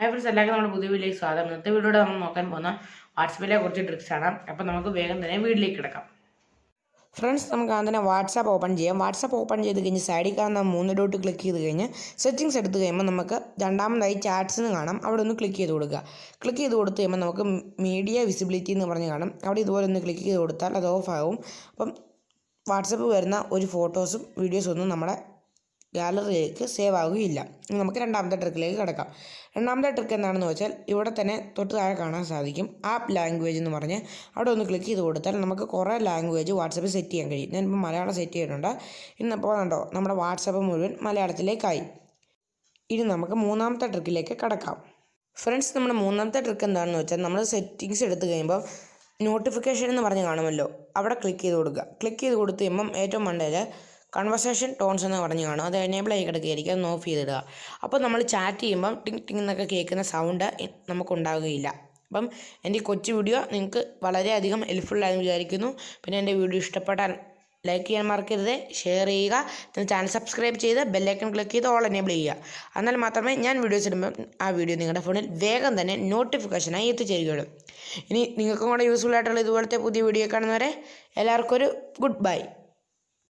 Hi friends, എല്ലാവർക്കും നമ്മുടെ പുതിയ വീഡിയോയിലേക്ക് സ്വാഗതം. ഇന്നത്തെ വീഡിയോയുടെ നമ്മൾ നോക്കാൻ പോകുന്ന വാട്സപ്പിലെ കുറച്ച് ട്രിക്സ് ആണ്. അപ്പോൾ നമുക്ക് വേഗം തന്നെ വീഡിയോയിലേക്ക് കിടക്കാം. ഫ്രണ്ട്സ്, നമുക്ക് ആദ്യം തന്നെ വാട്സാപ്പ് ഓപ്പൺ ചെയ്യാം. വാട്സാപ്പ് ഓപ്പൺ ചെയ്ത് കഴിഞ്ഞ് സൈഡിൽ കാണുന്ന 3 ഡോട്ട് ക്ലിക്ക് ചെയ്ത് കഴിഞ്ഞ് സെറ്റിംഗ്സ് എടുത്ത് കഴിയുമ്പോൾ നമുക്ക് രണ്ടാമതായി ചാറ്റ്സ് എന്ന് കാണാം. അവിടെ ഒന്ന് ക്ലിക്ക് ചെയ്ത് കൊടുക്കുക. ക്ലിക്ക് ചെയ്ത് കൊടുത്ത് കഴിയുമ്പോൾ നമുക്ക് മീഡിയ വിസിബിലിറ്റി എന്ന് പറഞ്ഞ് കാണാം. അവിടെ ഇതുപോലെ ഒന്ന് ക്ലിക്ക് ചെയ്ത് കൊടുത്താൽ അത് ഓഫ് ആകും. അപ്പം വാട്സപ്പ് വരുന്ന ഒരു ഫോട്ടോസും വീഡിയോസും ഒന്നും നമ്മുടെ ഗാലറിയിലേക്ക് സേവ് ആവുകയില്ല. നമുക്ക് രണ്ടാമത്തെ ട്രിക്കിലേക്ക് കിടക്കാം. രണ്ടാമത്തെ ട്രിക്ക് എന്താണെന്ന് വെച്ചാൽ ഇവിടെ തന്നെ തൊട്ട് താഴെ കാണാൻ സാധിക്കും ആപ്പ് ലാംഗ്വേജ് എന്ന് പറഞ്ഞ് അവിടെ ഒന്ന് ക്ലിക്ക് ചെയ്ത് കൊടുത്താൽ നമുക്ക് കുറേ ലാംഗ്വേജ് വാട്സപ്പിൽ സെറ്റ് ചെയ്യാൻ കഴിയും. ഞാനിപ്പോൾ മലയാളം സെറ്റ് ചെയ്തിട്ടുണ്ട്. ഇന്നിപ്പോൾ കണ്ടോ നമ്മുടെ വാട്സപ്പ് മുഴുവൻ മലയാളത്തിലേക്കായി. ഇനി നമുക്ക് മൂന്നാമത്തെ ട്രിക്കിലേക്ക് കിടക്കാം. ഫ്രണ്ട്സ്, നമ്മുടെ മൂന്നാമത്തെ ട്രിക്ക് എന്താണെന്ന് വെച്ചാൽ നമ്മൾ സെറ്റിങ്സ് എടുത്ത് കഴിയുമ്പോൾ നോട്ടിഫിക്കേഷൻ എന്ന് പറഞ്ഞ് കാണുമല്ലോ, അവിടെ ക്ലിക്ക് ചെയ്ത് കൊടുക്കുക. ക്ലിക്ക് ചെയ്ത് കൊടുത്ത് കഴിയുമ്പം ഏറ്റവും മണ്ടയിൽ കൺവെർസേഷൻ ടോൺസ് എന്ന് പറഞ്ഞ് കാണും. അത് എനേബിൾ ആയി കിടക്കുകയായിരിക്കും. അത് ഓഫ് ചെയ്തിടുക. അപ്പോൾ നമ്മൾ ചാറ്റ് ചെയ്യുമ്പം ടിങ് ടിങ് എന്നൊക്കെ കേൾക്കുന്ന സൗണ്ട് നമുക്കുണ്ടാകുകയില്ല. അപ്പം എൻ്റെ ഈ കൊച്ചു വീഡിയോ നിങ്ങൾക്ക് വളരെയധികം ഹെൽപ്ഫുള്ളായെന്ന് വിചാരിക്കുന്നു. പിന്നെ എൻ്റെ വീഡിയോ ഇഷ്ടപ്പെട്ടാൽ ലൈക്ക് ചെയ്യാൻ മറക്കരുത്, ഷെയർ ചെയ്യുക, ചാനൽ സബ്സ്ക്രൈബ് ചെയ്ത് ബെല്ലൈക്കൺ ക്ലിക്ക് ചെയ്ത് ഓൾ എനേബിൾ ചെയ്യുക. എന്നാൽ മാത്രമേ ഞാൻ വീഡിയോസ് ഇടുമ്പോൾ ആ വീഡിയോ നിങ്ങളുടെ ഫോണിൽ വേഗം തന്നെ നോട്ടിഫിക്കേഷനായി എത്തിച്ചേരുകയുള്ളൂ. ഇനി നിങ്ങൾക്കും കൂടെ യൂസ്ഫുൾ ആയിട്ടുള്ള ഇതുപോലത്തെ പുതിയ വീഡിയോ കാണുന്നവരെ എല്ലാവർക്കും ഒരു ഗുഡ് ബൈ.